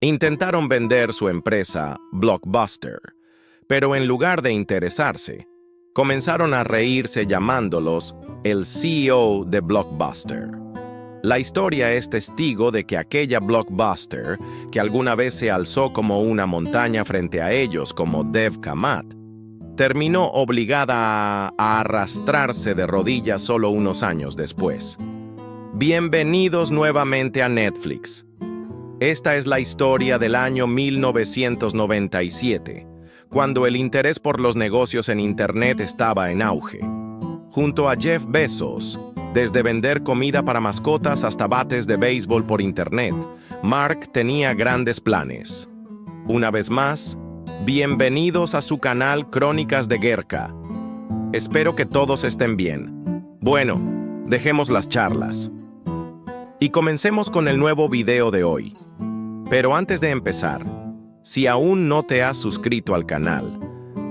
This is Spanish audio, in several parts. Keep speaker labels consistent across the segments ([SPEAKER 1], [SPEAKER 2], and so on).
[SPEAKER 1] Intentaron vender su empresa Blockbuster, pero en lugar de interesarse, comenzaron a reírse llamándolos el CEO de Blockbuster. La historia es testigo de que aquella Blockbuster, que alguna vez se alzó como una montaña frente a ellos como Dev Kamat, terminó obligada a arrastrarse de rodillas solo unos años después. Bienvenidos nuevamente a Netflix. Esta es la historia del año 1997, cuando el interés por los negocios en Internet estaba en auge. Junto a Jeff Bezos, desde vender comida para mascotas hasta bates de béisbol por Internet, Mark tenía grandes planes. Una vez más, bienvenidos a su canal Crónicas de Gerka. Espero que todos estén bien. Bueno, dejemos las charlas. Y comencemos con el nuevo video de hoy. Pero antes de empezar, si aún no te has suscrito al canal,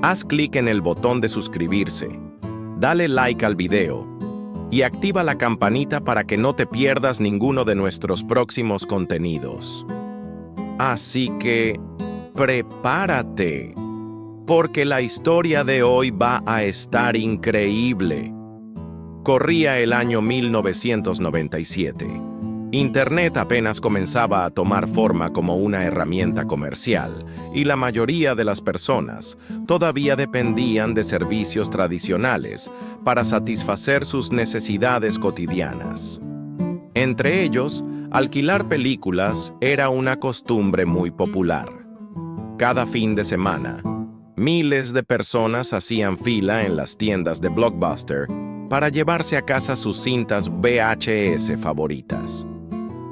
[SPEAKER 1] haz clic en el botón de suscribirse, dale like al video y activa la campanita para que no te pierdas ninguno de nuestros próximos contenidos. Así que, prepárate, porque la historia de hoy va a estar increíble. Corría el año 1997. Internet apenas comenzaba a tomar forma como una herramienta comercial, y la mayoría de las personas todavía dependían de servicios tradicionales para satisfacer sus necesidades cotidianas. Entre ellos, alquilar películas era una costumbre muy popular. Cada fin de semana, miles de personas hacían fila en las tiendas de Blockbuster para llevarse a casa sus cintas VHS favoritas.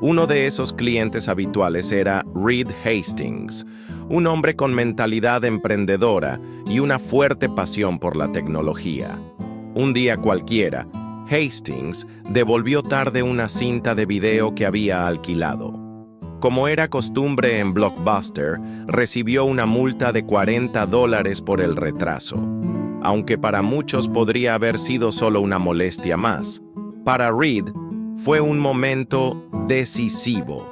[SPEAKER 1] Uno de esos clientes habituales era Reed Hastings, un hombre con mentalidad emprendedora y una fuerte pasión por la tecnología. Un día cualquiera, Hastings devolvió tarde una cinta de video que había alquilado. Como era costumbre en Blockbuster, recibió una multa de $40 por el retraso. Aunque para muchos podría haber sido solo una molestia más, para Reed fue un momento decisivo.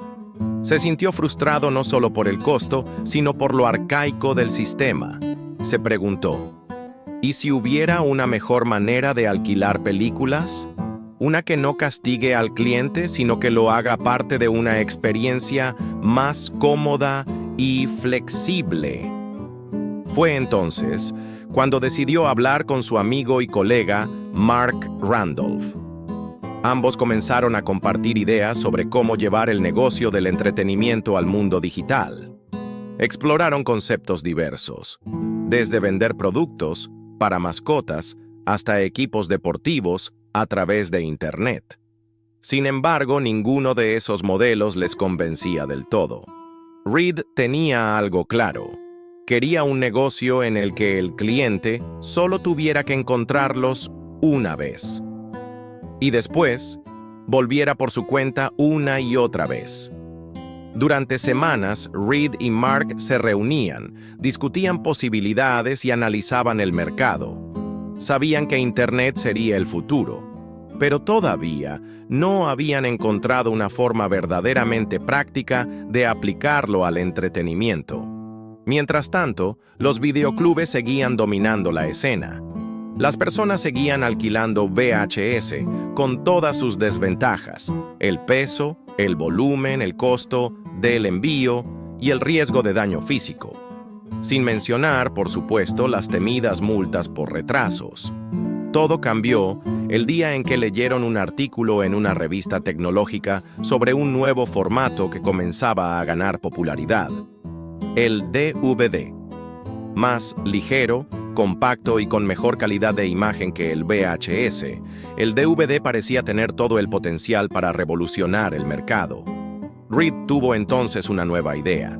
[SPEAKER 1] Se sintió frustrado no solo por el costo, sino por lo arcaico del sistema. Se preguntó, ¿y si hubiera una mejor manera de alquilar películas? Una que no castigue al cliente, sino que lo haga parte de una experiencia más cómoda y flexible. Fue entonces cuando decidió hablar con su amigo y colega Mark Randolph. Ambos comenzaron a compartir ideas sobre cómo llevar el negocio del entretenimiento al mundo digital. Exploraron conceptos diversos, desde vender productos para mascotas hasta equipos deportivos a través de Internet. Sin embargo, ninguno de esos modelos les convencía del todo. Reed tenía algo claro. Quería un negocio en el que el cliente solo tuviera que encontrarlos una vez. Y después, volviera por su cuenta una y otra vez. Durante semanas, Reed y Mark se reunían, discutían posibilidades y analizaban el mercado. Sabían que Internet sería el futuro, pero todavía no habían encontrado una forma verdaderamente práctica de aplicarlo al entretenimiento. Mientras tanto, los videoclubes seguían dominando la escena. Las personas seguían alquilando VHS con todas sus desventajas: el peso, el volumen, el costo del envío y el riesgo de daño físico. Sin mencionar, por supuesto, las temidas multas por retrasos. Todo cambió el día en que leyeron un artículo en una revista tecnológica sobre un nuevo formato que comenzaba a ganar popularidad: el DVD. Más ligero, compacto y con mejor calidad de imagen que el VHS, el DVD parecía tener todo el potencial para revolucionar el mercado. Reed tuvo entonces una nueva idea.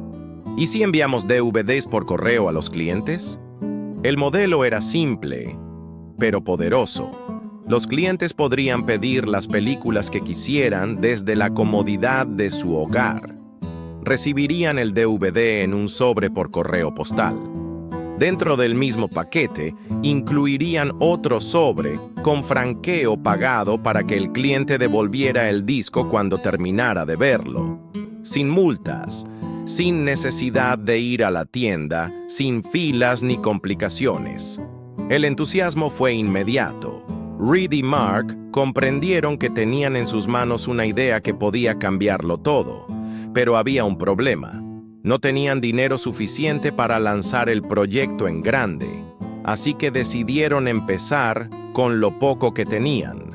[SPEAKER 1] ¿Y si enviamos DVDs por correo a los clientes? El modelo era simple, pero poderoso. Los clientes podrían pedir las películas que quisieran desde la comodidad de su hogar. Recibirían el DVD en un sobre por correo postal. Dentro del mismo paquete, incluirían otro sobre con franqueo pagado para que el cliente devolviera el disco cuando terminara de verlo. Sin multas, sin necesidad de ir a la tienda, sin filas ni complicaciones. El entusiasmo fue inmediato. Reed y Mark comprendieron que tenían en sus manos una idea que podía cambiarlo todo, pero había un problema. No tenían dinero suficiente para lanzar el proyecto en grande, así que decidieron empezar con lo poco que tenían.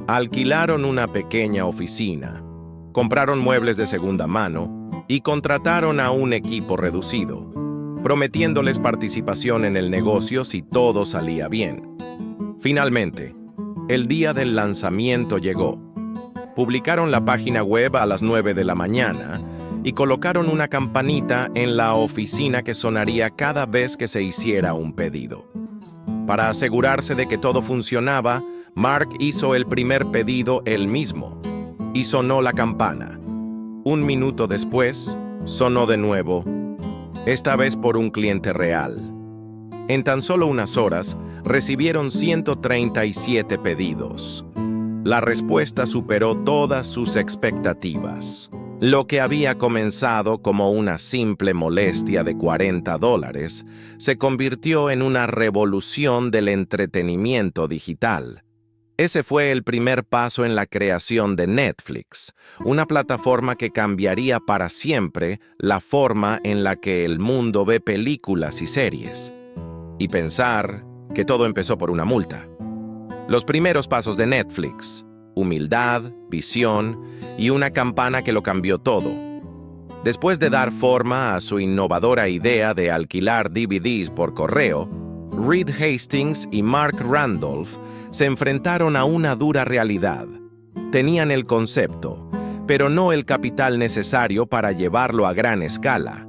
[SPEAKER 1] Alquilaron una pequeña oficina, compraron muebles de segunda mano y contrataron a un equipo reducido, prometiéndoles participación en el negocio si todo salía bien. Finalmente, el día del lanzamiento llegó. Publicaron la página web a las 9 de la mañana y colocaron una campanita en la oficina que sonaría cada vez que se hiciera un pedido. Para asegurarse de que todo funcionaba, Mark hizo el primer pedido él mismo y sonó la campana. Un minuto después, sonó de nuevo, esta vez por un cliente real. En tan solo unas horas, recibieron 137 pedidos. La respuesta superó todas sus expectativas. Lo que había comenzado como una simple molestia de $40 se convirtió en una revolución del entretenimiento digital. Ese fue el primer paso en la creación de Netflix, una plataforma que cambiaría para siempre la forma en la que el mundo ve películas y series. Y pensar que todo empezó por una multa. Los primeros pasos de Netflix: humildad, visión y una campana que lo cambió todo. Después de dar forma a su innovadora idea de alquilar DVDs por correo, Reed Hastings y Mark Randolph se enfrentaron a una dura realidad. Tenían el concepto, pero no el capital necesario para llevarlo a gran escala.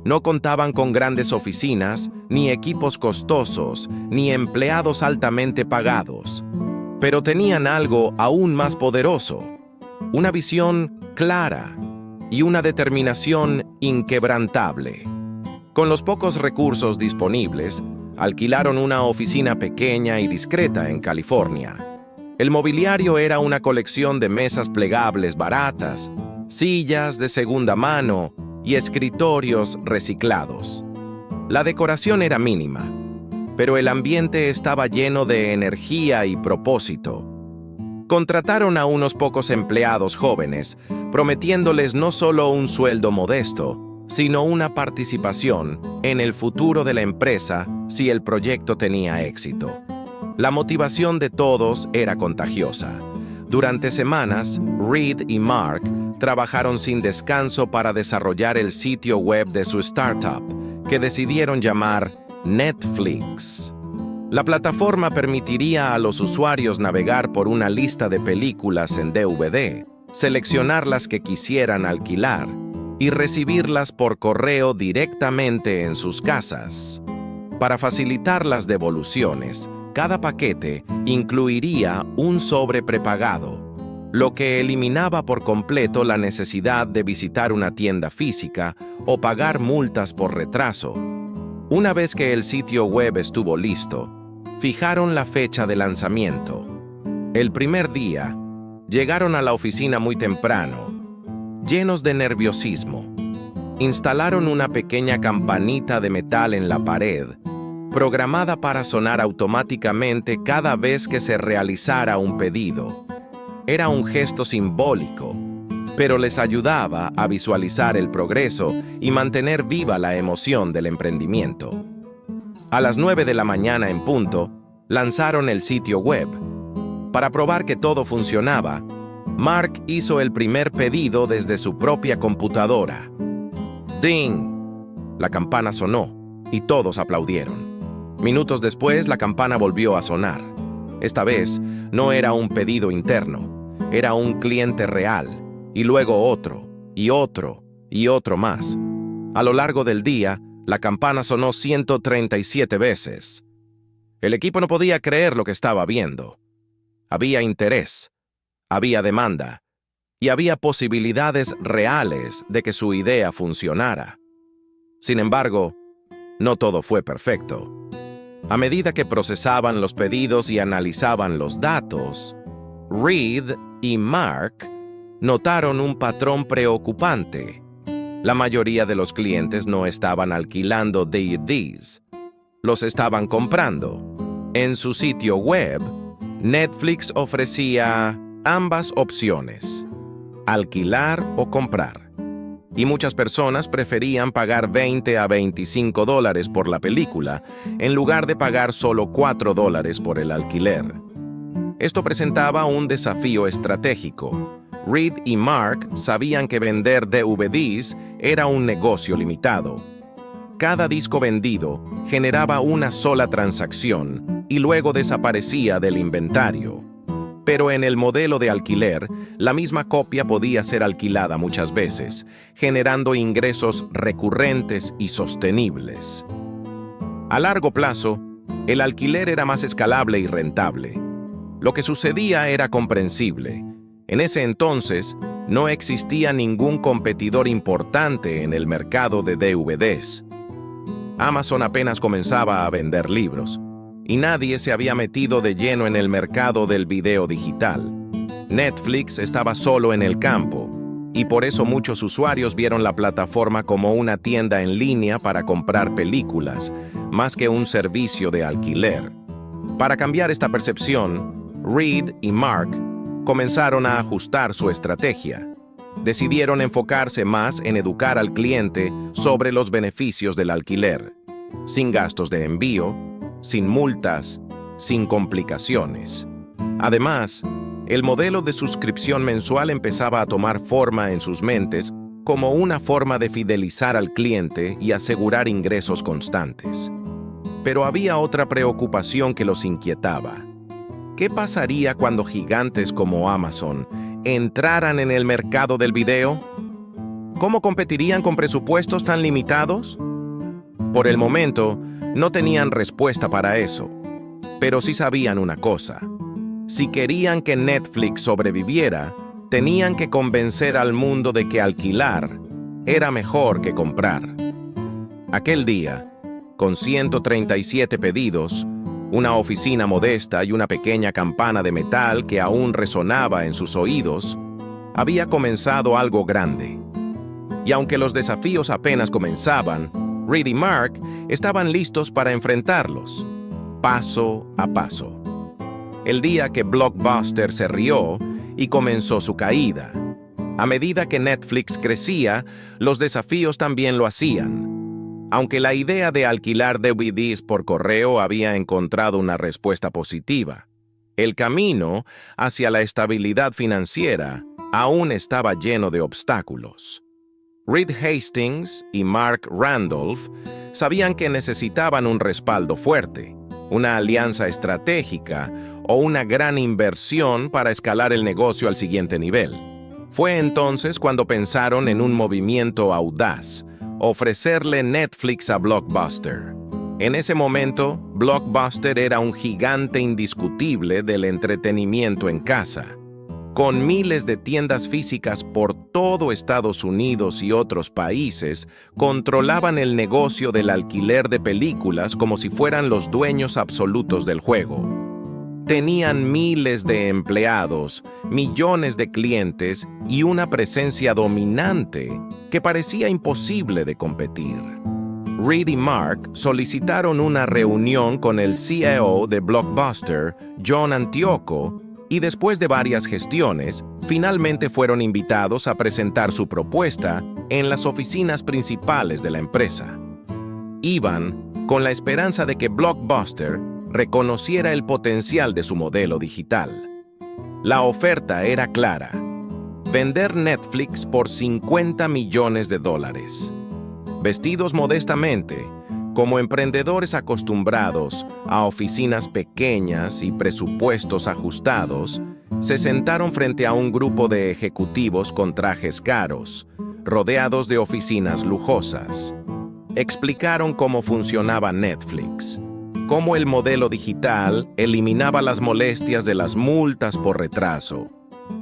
[SPEAKER 1] No contaban con grandes oficinas, ni equipos costosos, ni empleados altamente pagados. Pero tenían algo aún más poderoso: una visión clara y una determinación inquebrantable. Con los pocos recursos disponibles, alquilaron una oficina pequeña y discreta en California. El mobiliario era una colección de mesas plegables baratas, sillas de segunda mano y escritorios reciclados. La decoración era mínima, pero el ambiente estaba lleno de energía y propósito. Contrataron a unos pocos empleados jóvenes, prometiéndoles no solo un sueldo modesto, sino una participación en el futuro de la empresa si el proyecto tenía éxito. La motivación de todos era contagiosa. Durante semanas, Reed y Mark trabajaron sin descanso para desarrollar el sitio web de su startup, que decidieron llamar Netflix. La plataforma permitiría a los usuarios navegar por una lista de películas en DVD, seleccionar las que quisieran alquilar y recibirlas por correo directamente en sus casas. Para facilitar las devoluciones, cada paquete incluiría un sobre prepagado, lo que eliminaba por completo la necesidad de visitar una tienda física o pagar multas por retraso. Una vez que el sitio web estuvo listo, fijaron la fecha de lanzamiento. El primer día, llegaron a la oficina muy temprano, llenos de nerviosismo. Instalaron una pequeña campanita de metal en la pared, programada para sonar automáticamente cada vez que se realizara un pedido. Era un gesto simbólico, pero les ayudaba a visualizar el progreso y mantener viva la emoción del emprendimiento. A las 9 de la mañana en punto, lanzaron el sitio web. Para probar que todo funcionaba, Mark hizo el primer pedido desde su propia computadora. ¡Ding! La campana sonó y todos aplaudieron. Minutos después, la campana volvió a sonar. Esta vez, no era un pedido interno, era un cliente real, y luego otro, y otro, y otro más. A lo largo del día, la campana sonó 137 veces. El equipo no podía creer lo que estaba viendo. Había interés, había demanda, y había posibilidades reales de que su idea funcionara. Sin embargo, no todo fue perfecto. A medida que procesaban los pedidos y analizaban los datos, Reed y Mark notaron un patrón preocupante. La mayoría de los clientes no estaban alquilando DVDs, los estaban comprando. En su sitio web, Netflix ofrecía ambas opciones, alquilar o comprar. Y muchas personas preferían pagar $20 a $25 por la película en lugar de pagar solo $4 por el alquiler. Esto presentaba un desafío estratégico. Reed y Mark sabían que vender DVDs era un negocio limitado. Cada disco vendido generaba una sola transacción y luego desaparecía del inventario. Pero en el modelo de alquiler, la misma copia podía ser alquilada muchas veces, generando ingresos recurrentes y sostenibles. A largo plazo, el alquiler era más escalable y rentable. Lo que sucedía era comprensible. En ese entonces, no existía ningún competidor importante en el mercado de DVDs. Amazon apenas comenzaba a vender libros, y nadie se había metido de lleno en el mercado del video digital. Netflix estaba solo en el campo, y por eso muchos usuarios vieron la plataforma como una tienda en línea para comprar películas, más que un servicio de alquiler. Para cambiar esta percepción, Reed y Mark comenzaron a ajustar su estrategia. Decidieron enfocarse más en educar al cliente sobre los beneficios del alquiler, sin gastos de envío, sin multas, sin complicaciones. Además, el modelo de suscripción mensual empezaba a tomar forma en sus mentes como una forma de fidelizar al cliente y asegurar ingresos constantes. Pero había otra preocupación que los inquietaba. ¿Qué pasaría cuando gigantes como Amazon entraran en el mercado del video? ¿Cómo competirían con presupuestos tan limitados? Por el momento, no tenían respuesta para eso, pero sí sabían una cosa. Si querían que Netflix sobreviviera, tenían que convencer al mundo de que alquilar era mejor que comprar. Aquel día, con 137 pedidos, una oficina modesta y una pequeña campana de metal que aún resonaba en sus oídos, había comenzado algo grande. Y aunque los desafíos apenas comenzaban, Reed y Mark estaban listos para enfrentarlos, paso a paso. El día que Blockbuster se rió y comenzó su caída. A medida que Netflix crecía, los desafíos también lo hacían. Aunque la idea de alquilar DVDs por correo había encontrado una respuesta positiva, el camino hacia la estabilidad financiera aún estaba lleno de obstáculos. Reed Hastings y Mark Randolph sabían que necesitaban un respaldo fuerte, una alianza estratégica o una gran inversión para escalar el negocio al siguiente nivel. Fue entonces cuando pensaron en un movimiento audaz: ofrecerle Netflix a Blockbuster. En ese momento, Blockbuster era un gigante indiscutible del entretenimiento en casa. Con miles de tiendas físicas por todo Estados Unidos y otros países, controlaban el negocio del alquiler de películas como si fueran los dueños absolutos del juego. Tenían miles de empleados, millones de clientes y una presencia dominante que parecía imposible de competir. Reed y Mark solicitaron una reunión con el CEO de Blockbuster, John Antioco, y después de varias gestiones, finalmente fueron invitados a presentar su propuesta en las oficinas principales de la empresa. Iban con la esperanza de que Blockbuster reconociera el potencial de su modelo digital. La oferta era clara: vender Netflix por $50 millones. Vestidos modestamente, como emprendedores acostumbrados a oficinas pequeñas y presupuestos ajustados, se sentaron frente a un grupo de ejecutivos con trajes caros, rodeados de oficinas lujosas. Explicaron cómo funcionaba Netflix, cómo el modelo digital eliminaba las molestias de las multas por retraso,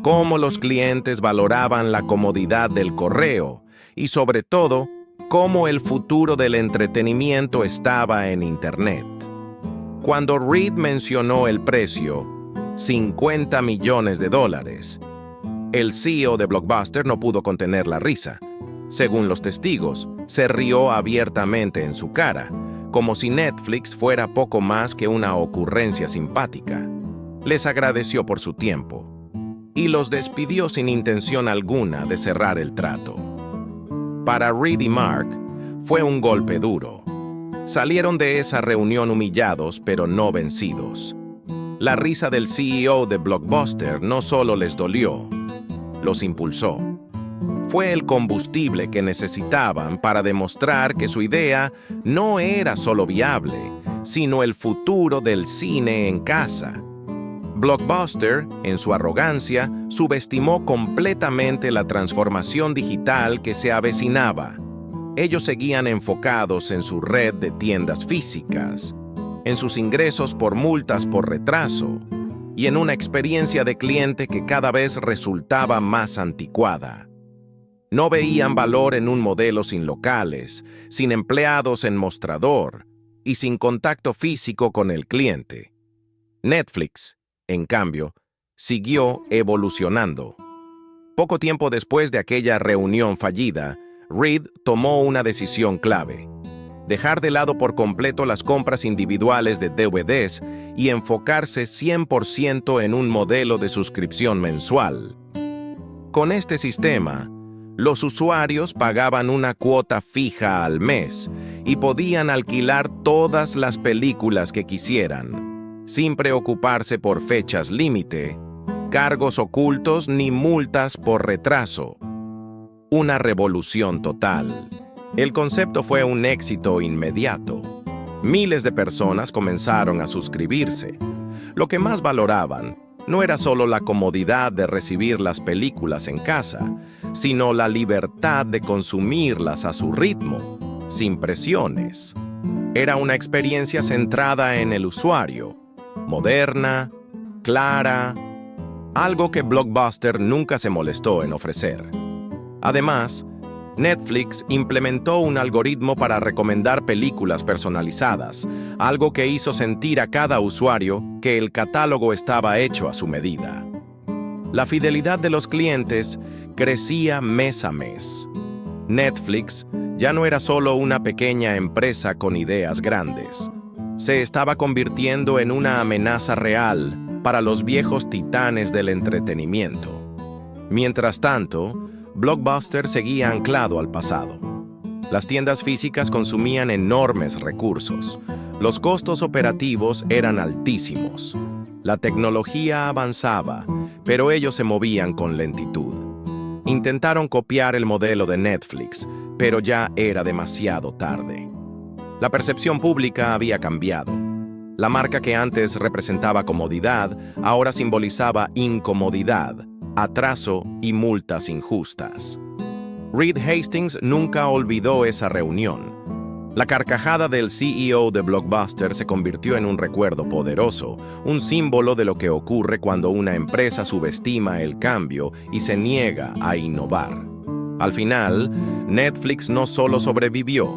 [SPEAKER 1] cómo los clientes valoraban la comodidad del correo y, sobre todo, cómo el futuro del entretenimiento estaba en Internet. Cuando Reed mencionó el precio, $50 millones, el CEO de Blockbuster no pudo contener la risa. Según los testigos, se rió abiertamente en su cara, como si Netflix fuera poco más que una ocurrencia simpática. Les agradeció por su tiempo y los despidió sin intención alguna de cerrar el trato. Para Reed y Mark, fue un golpe duro. Salieron de esa reunión humillados, pero no vencidos. La risa del CEO de Blockbuster no solo les dolió, los impulsó. Fue el combustible que necesitaban para demostrar que su idea no era solo viable, sino el futuro del cine en casa. Blockbuster, en su arrogancia, subestimó completamente la transformación digital que se avecinaba. Ellos seguían enfocados en su red de tiendas físicas, en sus ingresos por multas por retraso y en una experiencia de cliente que cada vez resultaba más anticuada. No veían valor en un modelo sin locales, sin empleados en mostrador y sin contacto físico con el cliente. Netflix, en cambio, siguió evolucionando. Poco tiempo después de aquella reunión fallida, Reed tomó una decisión clave: dejar de lado por completo las compras individuales de DVDs y enfocarse 100% en un modelo de suscripción mensual. Con este sistema, los usuarios pagaban una cuota fija al mes y podían alquilar todas las películas que quisieran, sin preocuparse por fechas límite, cargos ocultos ni multas por retraso. Una revolución total. El concepto fue un éxito inmediato. Miles de personas comenzaron a suscribirse. Lo que más valoraban no era solo la comodidad de recibir las películas en casa, sino la libertad de consumirlas a su ritmo, sin presiones. Era una experiencia centrada en el usuario, moderna, clara, algo que Blockbuster nunca se molestó en ofrecer. Además, Netflix implementó un algoritmo para recomendar películas personalizadas, algo que hizo sentir a cada usuario que el catálogo estaba hecho a su medida. La fidelidad de los clientes crecía mes a mes. Netflix ya no era solo una pequeña empresa con ideas grandes. Se estaba convirtiendo en una amenaza real para los viejos titanes del entretenimiento. Mientras tanto, Blockbuster seguía anclado al pasado. Las tiendas físicas consumían enormes recursos. Los costos operativos eran altísimos. La tecnología avanzaba, pero ellos se movían con lentitud. Intentaron copiar el modelo de Netflix, pero ya era demasiado tarde. La percepción pública había cambiado. La marca que antes representaba comodidad, ahora simbolizaba incomodidad, atraso y multas injustas. Reed Hastings nunca olvidó esa reunión. La carcajada del CEO de Blockbuster se convirtió en un recuerdo poderoso, un símbolo de lo que ocurre cuando una empresa subestima el cambio y se niega a innovar. Al final, Netflix no solo sobrevivió,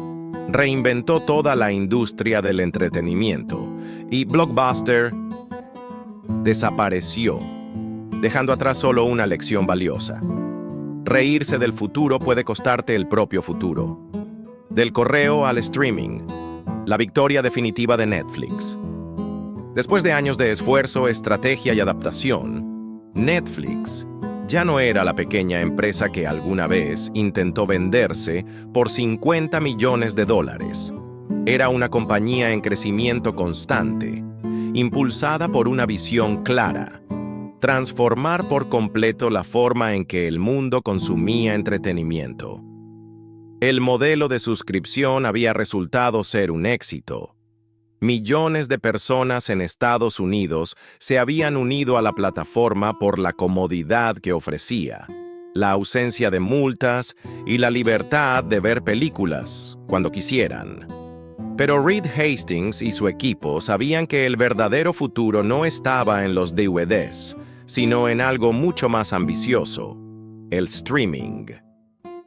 [SPEAKER 1] reinventó toda la industria del entretenimiento, y Blockbuster desapareció, dejando atrás solo una lección valiosa. Reírse del futuro puede costarte el propio futuro. Del correo al streaming, la victoria definitiva de Netflix. Después de años de esfuerzo, estrategia y adaptación, Netflix ya no era la pequeña empresa que alguna vez intentó venderse por $50 millones. Era una compañía en crecimiento constante, impulsada por una visión clara: transformar por completo la forma en que el mundo consumía entretenimiento. El modelo de suscripción había resultado ser un éxito. Millones de personas en Estados Unidos se habían unido a la plataforma por la comodidad que ofrecía, la ausencia de multas y la libertad de ver películas cuando quisieran. Pero Reed Hastings y su equipo sabían que el verdadero futuro no estaba en los DVDs, sino en algo mucho más ambicioso: el streaming.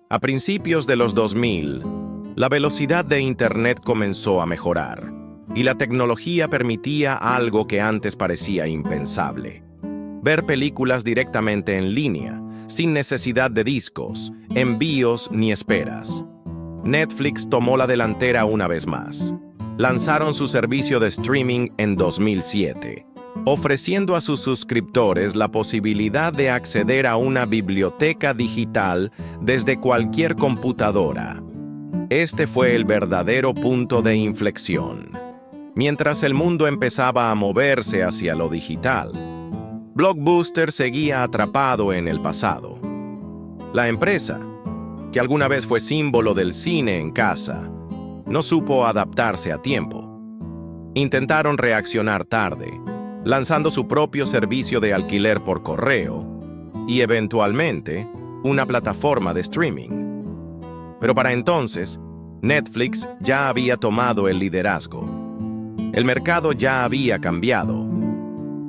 [SPEAKER 1] A principios de los 2000, la velocidad de Internet comenzó a mejorar, y la tecnología permitía algo que antes parecía impensable: ver películas directamente en línea, sin necesidad de discos, envíos ni esperas. Netflix tomó la delantera una vez más. Lanzaron su servicio de streaming en 2007, ofreciendo a sus suscriptores la posibilidad de acceder a una biblioteca digital desde cualquier computadora. Este fue el verdadero punto de inflexión. Mientras el mundo empezaba a moverse hacia lo digital, Blockbuster seguía atrapado en el pasado. La empresa, que alguna vez fue símbolo del cine en casa, no supo adaptarse a tiempo. Intentaron reaccionar tarde, lanzando su propio servicio de alquiler por correo y, eventualmente, una plataforma de streaming. Pero para entonces, Netflix ya había tomado el liderazgo. El mercado ya había cambiado.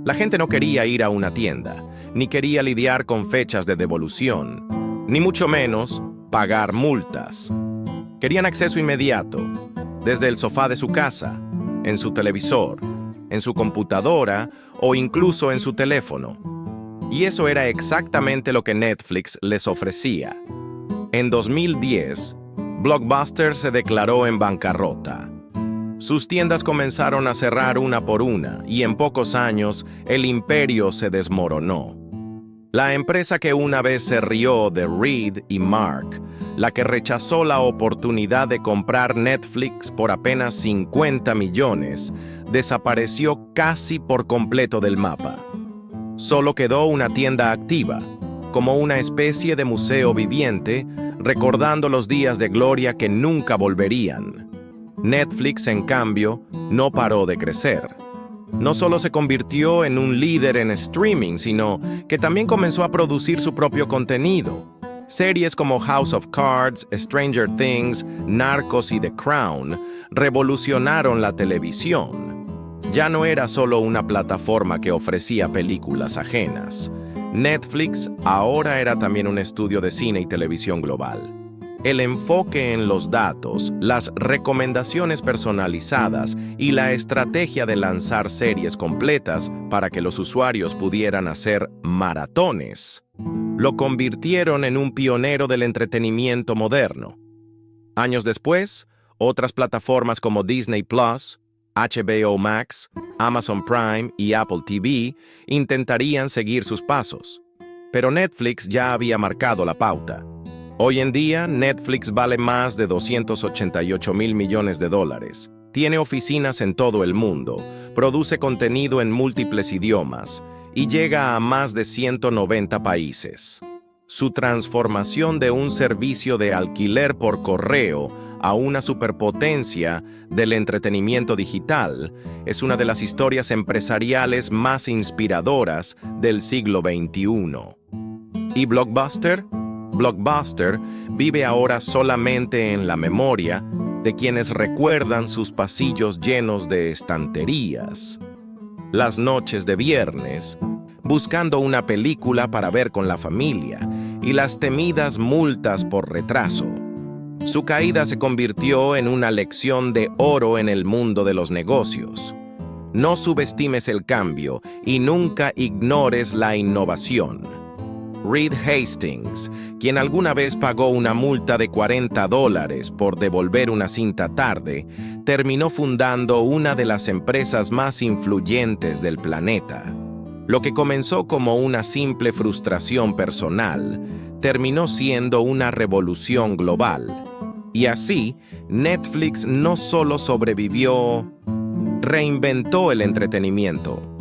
[SPEAKER 1] La gente no quería ir a una tienda, ni quería lidiar con fechas de devolución, ni mucho menos pagar multas. Querían acceso inmediato, desde el sofá de su casa, en su televisor, en su computadora o incluso en su teléfono. Y eso era exactamente lo que Netflix les ofrecía. En 2010, Blockbuster se declaró en bancarrota. Sus tiendas comenzaron a cerrar una por una y en pocos años el imperio se desmoronó. La empresa que una vez se rió de Reed y Mark, la que rechazó la oportunidad de comprar Netflix por apenas 50 millones, desapareció casi por completo del mapa. Solo quedó una tienda activa, como una especie de museo viviente, recordando los días de gloria que nunca volverían. Netflix, en cambio, no paró de crecer. No solo se convirtió en un líder en streaming, sino que también comenzó a producir su propio contenido. Series como House of Cards, Stranger Things, Narcos y The Crown revolucionaron la televisión. Ya no era solo una plataforma que ofrecía películas ajenas. Netflix ahora era también un estudio de cine y televisión global. El enfoque en los datos, las recomendaciones personalizadas y la estrategia de lanzar series completas para que los usuarios pudieran hacer maratones, lo convirtieron en un pionero del entretenimiento moderno. Años después, otras plataformas como Disney Plus, HBO Max, Amazon Prime y Apple TV intentarían seguir sus pasos. Pero Netflix ya había marcado la pauta. Hoy en día, Netflix vale más de 288 mil millones de dólares. Tiene oficinas en todo el mundo, produce contenido en múltiples idiomas y llega a más de 190 países. Su transformación de un servicio de alquiler por correo a una superpotencia del entretenimiento digital es una de las historias empresariales más inspiradoras del siglo XXI. ¿Y Blockbuster? Blockbuster vive ahora solamente en la memoria de quienes recuerdan sus pasillos llenos de estanterías, las noches de viernes, buscando una película para ver con la familia y las temidas multas por retraso. Su caída se convirtió en una lección de oro en el mundo de los negocios. No subestimes el cambio y nunca ignores la innovación. Reed Hastings, quien alguna vez pagó una multa de $40 por devolver una cinta tarde, terminó fundando una de las empresas más influyentes del planeta. Lo que comenzó como una simple frustración personal, terminó siendo una revolución global. Y así, Netflix no solo sobrevivió, reinventó el entretenimiento.